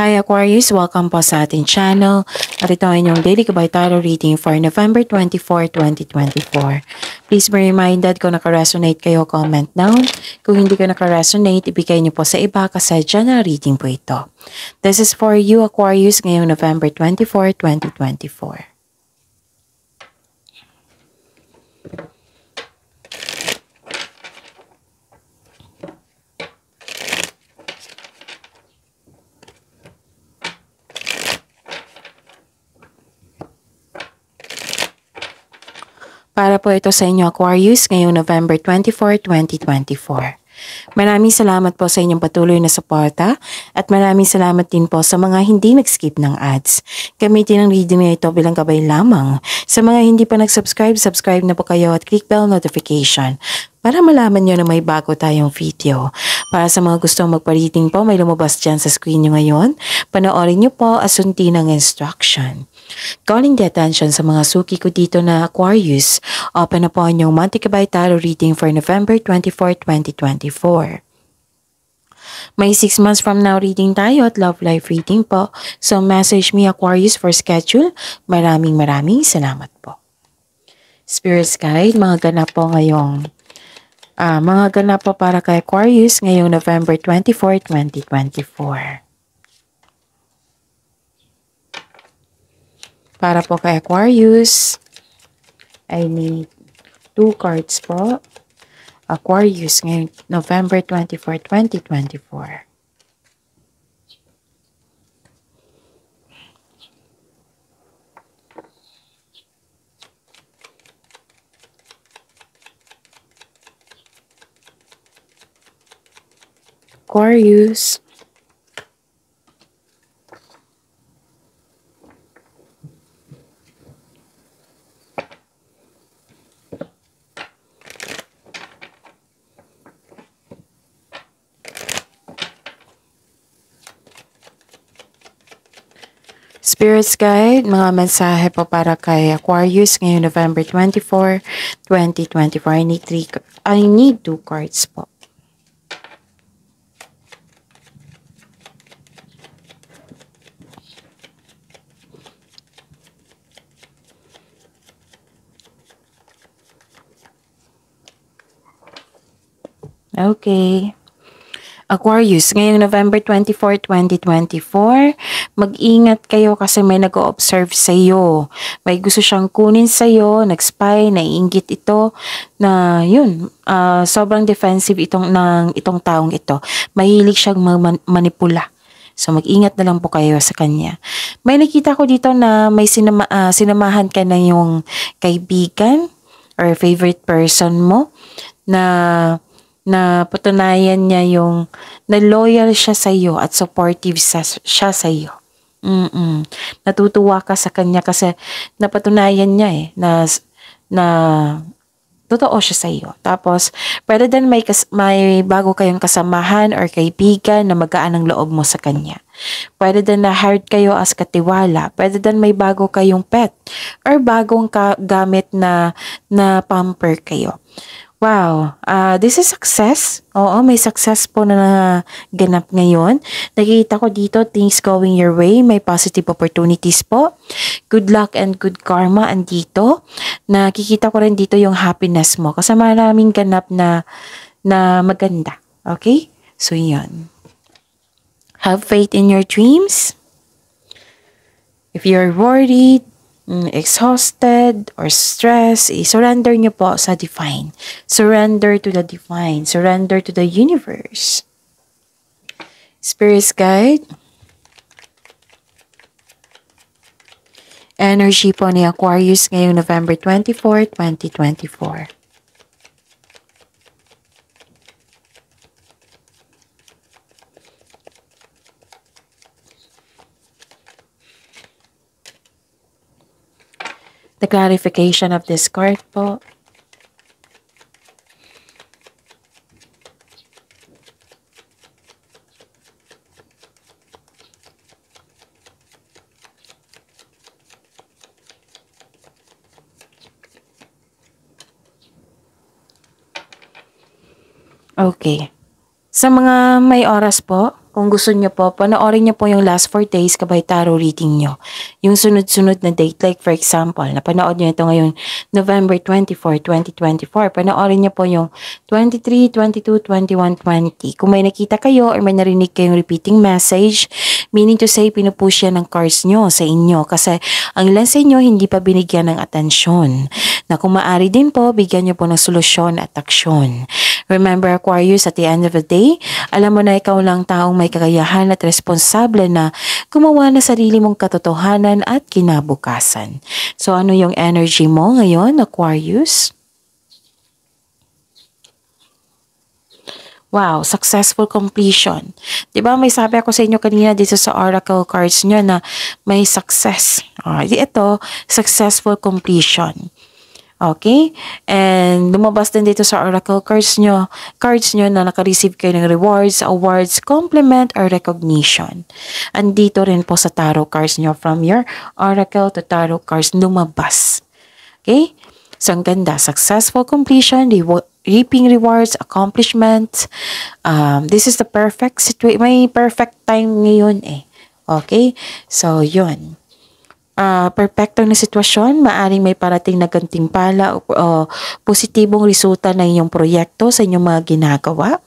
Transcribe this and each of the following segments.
Hi Aquarius! Welcome po sa ating channel. At ito ang inyong daily Gabay Tarot reading for November 24, 2024. Please be reminded kung naka-resonate kayo, comment down. Kung hindi ko naka-resonate, ibigay niyo po sa iba kasi general reading po ito. This is for you Aquarius ngayong November 24, 2024. Para po ito sa inyo Aquarius ngayong November 24, 2024. Maraming salamat po sa inyong patuloy na suporta at maraming salamat din po sa mga hindi nag-skip ng ads. Gamitin ang reading na ito bilang gabay lamang. Sa mga hindi pa nag-subscribe, subscribe na po kayo at click bell notification para malaman nyo na may bago tayong video. Para sa mga gustong magpa-reading po, may lumabas dyan sa screen nyo ngayon. Panoorin nyo po asunti ng instruction. Calling the attention sa mga suki ko dito na Aquarius, open na po ang inyong monthly Gabay Tarot reading for November 24, 2024. May 6 months from now reading tayo at love life reading po. So message me Aquarius for schedule. Maraming salamat po. Spirits Guide, mga ganap po para kay Aquarius ngayong November 24, 2024. Para po kay Aquarius, I need 2 cards po. Aquarius ngayong November 24, 2024. Aquarius. Spirits Guide, mga mensahe po para kay Aquarius ngayong November 24, 2024. I need 2 cards po. Okay. Aquarius, ngayong November 24, 2024, mag-ingat kayo kasi may nag-o-observe sa iyo. May gusto siyang kunin sa iyo, nag-spy, naiinggit ito, na yun, sobrang defensive itong taong ito. Mahilig siyang manipula. So mag-ingat na lang po kayo sa kanya. May nakita ko dito na may sinamahan ka na yung kaibigan or favorite person mo na patunayan niya na loyal siya sa iyo at supportive siya sa iyo. Natutuwa ka sa kanya kasi napatunayan niya na totoo siya sa iyo. Tapos, pwede din may bago kayong kasamahan or kaibigan na magaan ang loob mo sa kanya. Pwede din na hired kayo as katiwala. Pwede din may bago kayong pet or bagong gamit na pamper kayo. Wow, this is success. Oo, may success po na ganap ngayon. Nakikita ko dito, things going your way. May positive opportunities po. Good luck and good karma andito. Nakikita ko rin dito yung happiness mo. Kasi maraming ganap na maganda. Okay? So, yan. Have faith in your dreams. If you're worried, exhausted or stressed, surrender nyo po sa divine. Surrender to the divine. Surrender to the universe. Spirits Guide. Energy po ni Aquarius ngayong November 24, 2024. The clarification of this card po. Okay. Sa mga may oras po, kung gusto nyo po, panoorin nyo po yung last 4 days kabay tarot reading nyo. Yung sunod-sunod na date, like for example, napanood nyo ito ngayong November 24, 2024. Panoorin nyo po yung 23, 22, 21, 20. Kung may nakita kayo or may narinig kayong repeating message, meaning to say, pinupush yan ng cards nyo sa inyo. Kasi ang ilan sa inyo hindi pa binigyan ng atensyon. Na kung maaari din po, bigyan nyo po ng solusyon at aksyon. Remember Aquarius, at the end of the day, alam mo na ikaw lang taong may kakayahan at responsable na gumawa na sarili mong katotohanan at kinabukasan. So ano yung energy mo ngayon, Aquarius? Wow, successful completion. 'Di ba may sabi ako sa inyo kanina dito sa oracle cards nyo na may success. Ito, successful completion. Okay? And lumabas din dito sa oracle cards nyo na naka-receive kayo ng rewards, awards, compliment, or recognition. Andito rin po sa tarot cards nyo from your oracle to tarot cards lumabas. Okay? So, ang ganda. Successful completion, reaping rewards, accomplishments. This is the perfect situation. May perfect time ngayon eh. Okay? So, yun. Perpekto na sitwasyon, maaring may parating na gantimpala o positibong resulta ng inyong proyekto sa inyong mga ginagawa.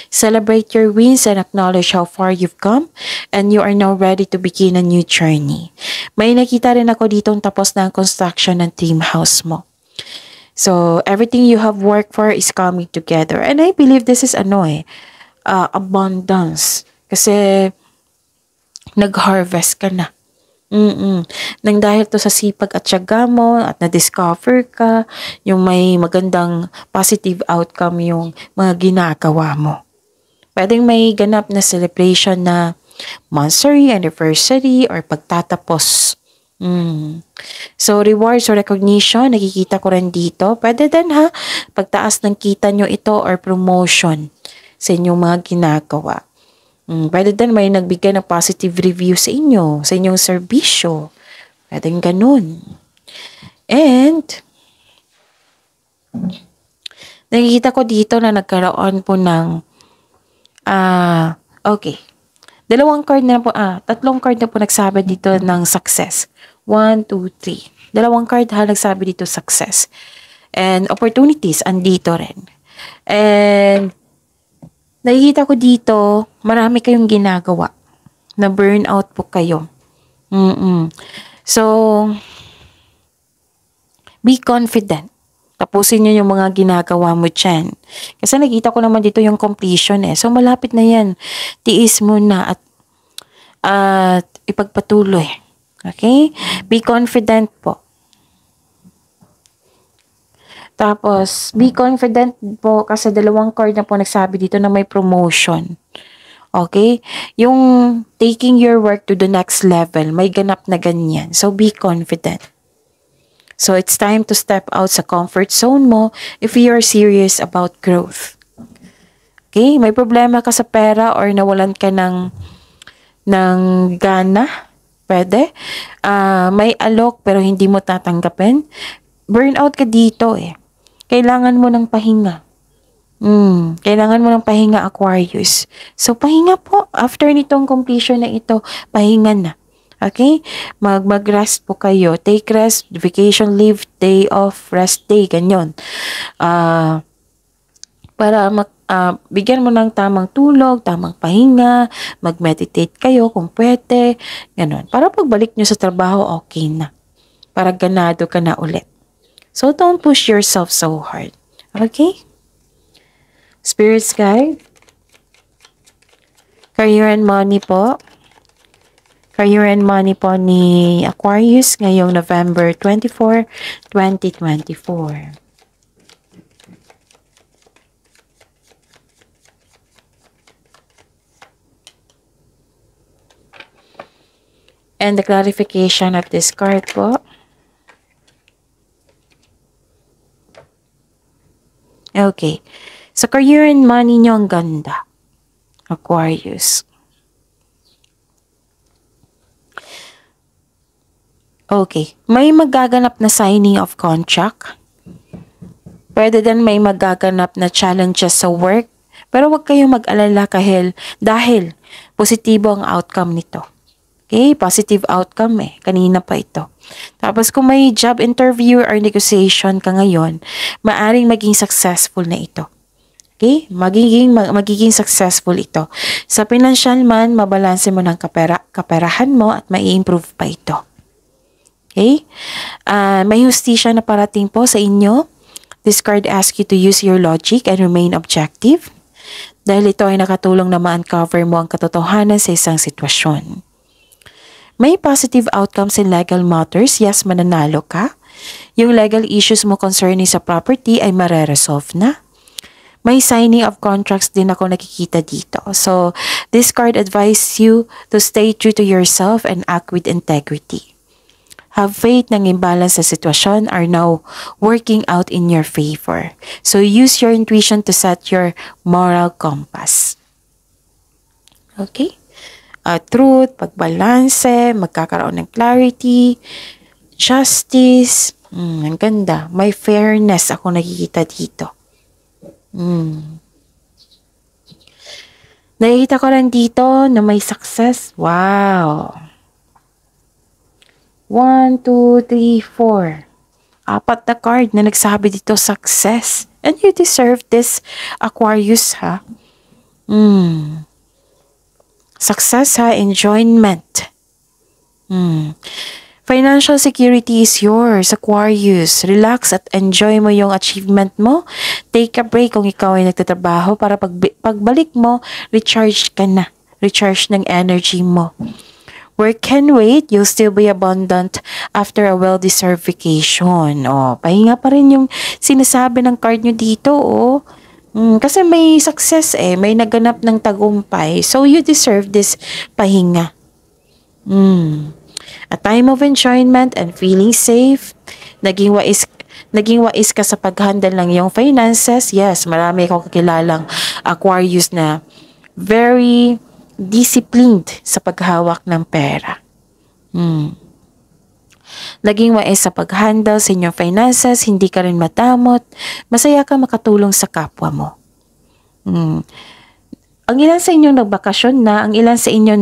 Celebrate your wins and acknowledge how far you've come and you are now ready to begin a new journey. May nakita rin ako ditong tapos na ang construction ng dream house mo. So, everything you have worked for is coming together. And I believe this is abundance. Kasi, nag-harvest ka na. Nang dahil to sa sipag at tiyaga mo at na-discover ka, yung may magandang positive outcome yung mga ginagawa mo. Pwedeng may ganap na celebration na monthsary, anniversary, or pagtatapos. So, rewards or recognition, nakikita ko rin dito. Pwede din pagtaas ng kita nyo ito or promotion sa inyong mga ginagawa. Pwede din may nagbigay ng positive review sa inyo, sa inyong serbisyo. Pwede ganun. And, nakikita ko dito na nagkaroon po ng, okay. Tatlong card na po nagsabi dito ng success. 1, 2, 3. Dalawang card nagsabi dito success. And opportunities, andito rin. And, nakikita ko dito, marami kayong ginagawa. Na burnout po kayo. So, be confident. Tapusin nyo yung mga ginagawa mo dyan. Kasi nakita ko naman dito yung completion eh. So, malapit na yan. Tiis mo na at ipagpatuloy. Okay? Be confident po. Tapos, be confident po kasi dalawang card na po nagsabi dito na may promotion. Okay? Yung taking your work to the next level, may ganap na ganyan. So, be confident. So, it's time to step out sa comfort zone mo if you are serious about growth. Okay? May problema ka sa pera or nawalan ka ng gana? Pwede. May alok pero hindi mo tatanggapin. Burnout ka dito eh. Kailangan mo ng pahinga. Kailangan mo ng pahinga, Aquarius. So, pahinga po. After nitong completion na ito, pahinga na. Okay? Mag-rest po kayo. Take rest, vacation leave, day off, rest day, ganyan. Para bigyan mo ng tamang tulog, tamang pahinga, mag-meditate kayo kung pwede, ganun. Para pagbalik nyo sa trabaho, okay na. Para ganado ka na ulit. So, don't push yourself so hard. Okay? Spirits guide. Career and money po. Career and money po ni Aquarius ngayong November 24, 2024. And the clarification of this card po. Okay. Sa career and money nyo, ang ganda. Aquarius. Okay. May magaganap na signing of contract. Pwede din may magaganap na challenges sa work. Pero huwag kayong mag-alala dahil positibo ang outcome nito. Okay? Positive outcome Kanina pa ito. Tapos kung may job interview or negotiation ka ngayon, maaring maging successful na ito. Okay? Magiging successful ito. Sa financial man, mabalanse mo ng kaperahan mo at mai-improve pa ito. Okay? May hustisya na parating po sa inyo. This card asks you to use your logic and remain objective. Dahil ito ay nakatulong na ma-uncover mo ang katotohanan sa isang sitwasyon. May positive outcomes in legal matters. Yes, mananalo ka. Yung legal issues mo concerning sa property ay mareresolve na. May signing of contracts din ako nakikita dito. So, this card advises you to stay true to yourself and act with integrity. Have faith ng imbalance sa sitwasyon are now working out in your favor. So, use your intuition to set your moral compass. Okay? Truth, pagbalanse, magkakaroon ng clarity, justice. Ang ganda. May fairness ako nakikita dito. Nakikita ko rin dito na may success. Wow. 1, 2, 3, 4. 4 na card na nagsabi dito success. And you deserve this, Aquarius, ha? Success, ha? Enjoyment. Financial security is yours, Aquarius. Relax at enjoy mo yung achievement mo. Take a break kung ikaw ay nagtatrabaho para pagbalik mo, recharge ka na. Recharge ng energy mo. Work can wait, you'll still be abundant after a well-deserved vacation. Pahinga pa rin yung sinasabi ng card nyo dito, kasi may success may naganap ng tagumpay. So, you deserve this pahinga. A time of enjoyment and feeling safe. Naging wais ka sa paghandle ng iyong finances. Yes, marami akong kakilalang Aquarius na very disciplined sa paghawak ng pera. Naging wais sa paghandle sa inyong finances, hindi ka rin matamot, masaya ka makatulong sa kapwa mo. Ang ilan sa inyong nagbakasyon na, ang ilan sa inyo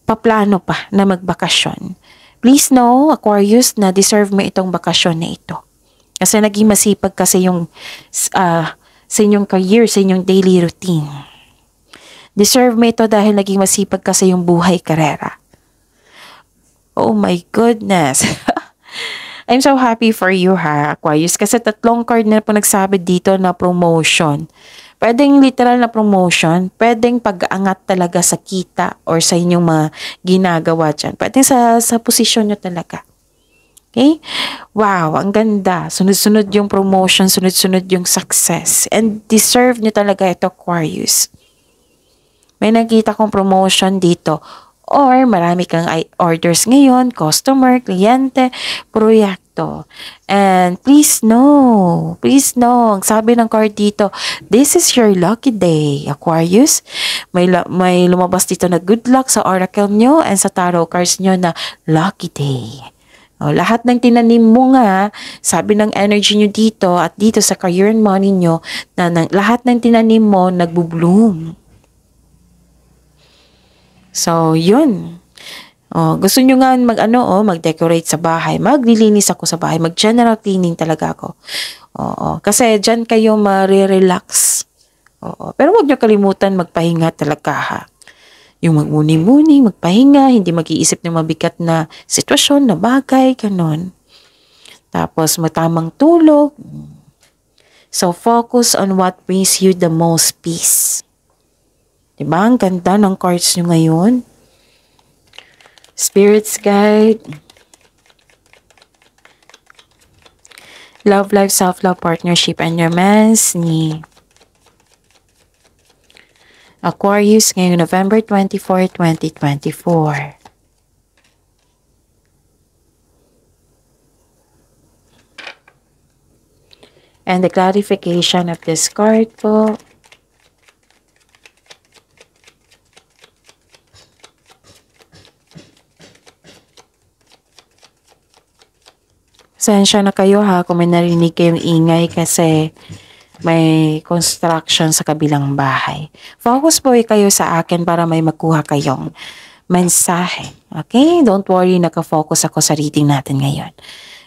paplano pa na magbakasyon. Please know, Aquarius, na deserve mo itong bakasyon na ito. Kasi naging masipag ka sa inyong career, sa inyong daily routine. Deserve mo ito dahil naging masipag ka sa iyong buhay karera. Oh my goodness. I'm so happy for you, ha, Aquarius. Kasi 3 card na po nagsabi dito na promotion. Pwedeng literal na promotion. Pwedeng pag-aangat talaga sa kita or sa inyong mga ginagawa dyan. Pwedeng sa posisyon nyo talaga. Okay? Wow, ang ganda. Sunod-sunod yung promotion, sunod-sunod yung success. And deserve nyo talaga ito, Aquarius. May nakita kong promotion dito. Or marami kang orders ngayon, customer, kliyente, proyekto. And please know, ang sabi ng card dito, this is your lucky day, Aquarius. May lumabas dito na good luck sa oracle nyo and sa tarot cards nyo na lucky day. Lahat ng tinanim mo nga, sabi ng energy nyo dito at dito sa career and money nyo, na lahat ng tinanim mo nagbo-bloom. So, yun. Gusto nyo nga mag-decorate sa bahay. Maglilinis ako sa bahay. Mag-general cleaning talaga ako. Kasi dyan kayo marirelax. Pero huwag nyo kalimutan magpahinga talaga, ha. Yung magmuni-muni, magpahinga, hindi mag-iisip ng mabigat na sitwasyon, na bagay, ganon. Tapos, matamang tulog. So, focus on what brings you the most peace. Diba? Ang ganda ng cards nyo ngayon. Spirits guide. Love life, self-love, partnership, and romance ni Aquarius ngayong November 24, 2024. And the clarification of this card po. Pasensya na kayo ha kung may narinig kayong ingay kasi may construction sa kabilang bahay. Focus po kayo sa akin para may makuha kayong mensahe. Okay? Don't worry, nakafocus ako sa reading natin ngayon.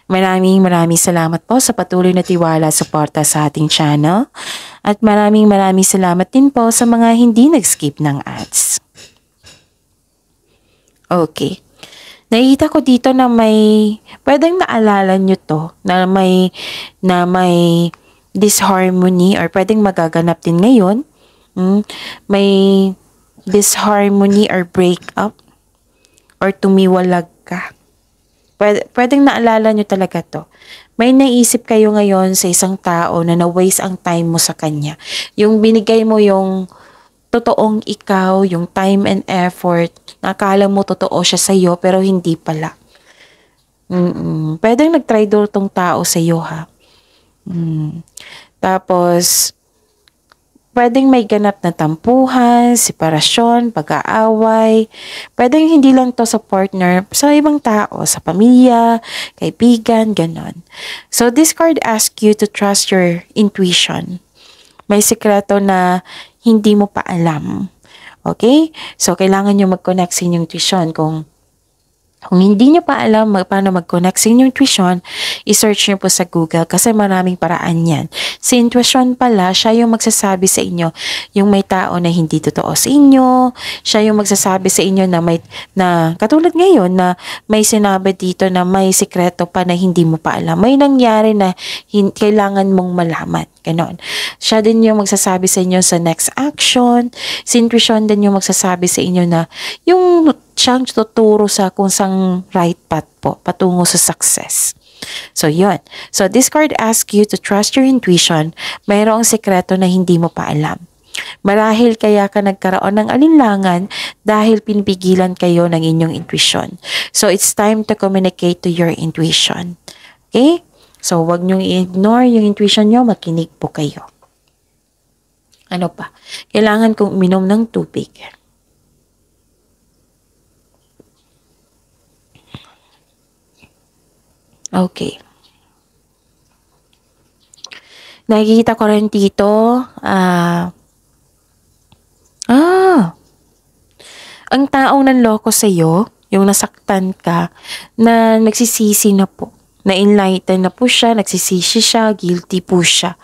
Maraming salamat po sa patuloy na tiwala at suporta sa ating channel. At maraming salamat din po sa mga hindi nag-skip ng ads. Okay. Nakita ko dito na pwedeng naalala nyo to, na may disharmony or pwedeng magaganap din ngayon. May disharmony or breakup or tumiwalag ka. Pwedeng naalala nyo talaga to. May naisip kayo ngayon sa isang tao na na-waste ang time mo sa kanya. Yung binigay mo yung totoong ikaw, yung time and effort, nakala mo totoo siya sa'yo, pero hindi pala. Pwedeng nag-traitor tong tao sa'yo, ha? Tapos, pwedeng may ganap na tampuhan, separasyon, pag-aaway. Pwedeng hindi lang to sa partner, sa ibang tao, sa pamilya, kaibigan, ganon. So, this card asks you to trust your intuition. May sikreto na hindi mo pa alam. Okay? So, kailangan nyo mag-connect sa inyong intuition. Kung hindi nyo pa alam paano mag-connect sa inyong intuition, i-search nyo po sa Google kasi maraming paraan yan. Sa intuition pala, siya yung magsasabi sa inyo yung may tao na hindi totoo sa inyo. Siya yung magsasabi sa inyo na katulad ngayon na may sinabi dito na may sikreto pa na hindi mo pa alam. May nangyari na kailangan mong malaman. Ganon. Siya din yung magsasabi sa inyo sa next action. Si intuition din yung magsasabi sa inyo na yung siyang tuturo sa kung sang right path po, patungo sa success. So, yun. So, this card asks you to trust your intuition. Mayroong sekreto na hindi mo pa alam. Marahil kaya ka nagkaroon ng alinlangan dahil pinipigilan kayo ng inyong intuition. So, it's time to communicate to your intuition. Okay? So, wag niyong i-ignore yung intuition niyo, makinig po kayo. Ano pa? Kailangan kong uminom ng tubig. Okay. Nakikita ko rin dito, ang taong nanloko sa'yo, yung nasaktan ka, na nagsisisi na po. Na-enlighten na po siya, nagsisisi siya, guilty po siya.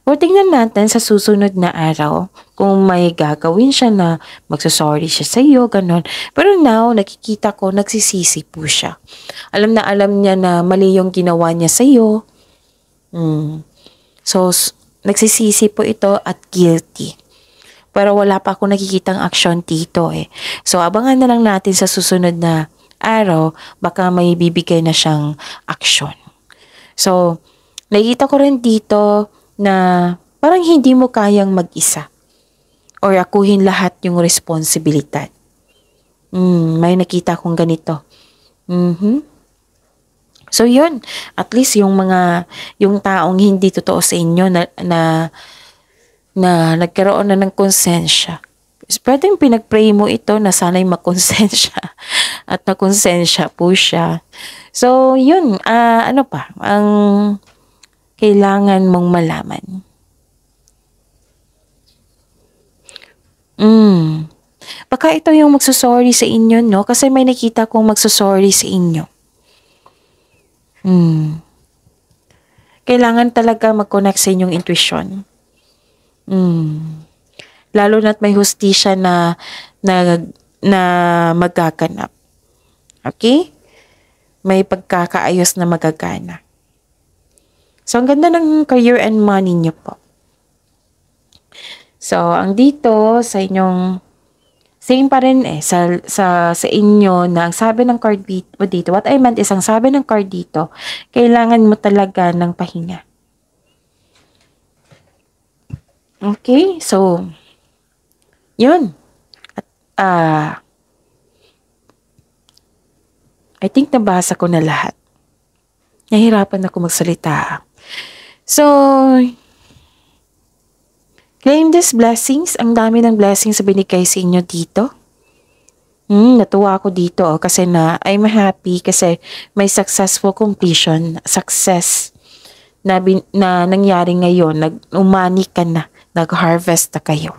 O tingnan natin sa susunod na araw kung may gagawin siya na magsasorry siya sa iyo, ganon. Pero now, nakikita ko, nagsisisi po siya. Alam na alam niya na mali yung ginawa niya sa iyo. So, nagsisisi po ito at guilty. Pero wala pa ako nakikitang action dito eh. So, abangan na lang natin sa susunod na araw, baka may bibigay na siyang aksyon. So, nakikita ko rin dito na parang hindi mo kayang mag-isa or akuhin lahat yung responsibilidad. May nakita kong ganito. So, yun. At least yung taong hindi totoo sa inyo na nagkaroon na ng konsensya. Pwedeng pinag-pray mo ito na sana'y makonsensya at nakonsensya po siya. So, yun. Ano pa? Ang kailangan mong malaman. Baka ito yung magsusorry sa inyo, no? Kasi may nakita kong magsusorry sa inyo. Kailangan talaga mag-connect sa inyong intuition. Lalo na't may hustisya na magaganap. Okay? May pagkakaayos na magagana. So, ang ganda ng career and money niyo po. So, ang dito sa inyong, same pa rin sa inyo na ang sabi ng card dito, what I meant is, ang sabi ng card dito, kailangan mo talaga ng pahinga. Okay? So, yun. At, I think nabasa ko na lahat. Nahirapan ako magsalita. So, claim these blessings. Ang dami ng blessings sa binigay sa inyo dito. Natuwa ako dito kasi I'm happy kasi may successful completion, success na nangyari ngayon, umani ka na, nag-harvest na kayo.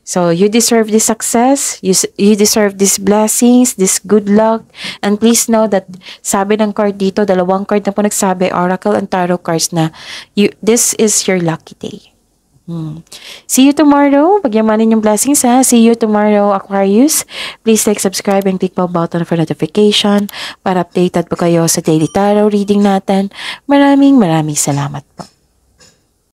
So you deserve this success, you deserve these blessings, this good luck, and please know that sabi ng card dito, dalawang card na po nagsabi, Oracle and Tarot cards na this is your lucky day. See you tomorrow. Pagyamanin yung blessings ha. See you tomorrow, Aquarius. Please like, subscribe, and click bell button for notification para updated po kayo sa daily tarot reading natin. Maraming salamat po.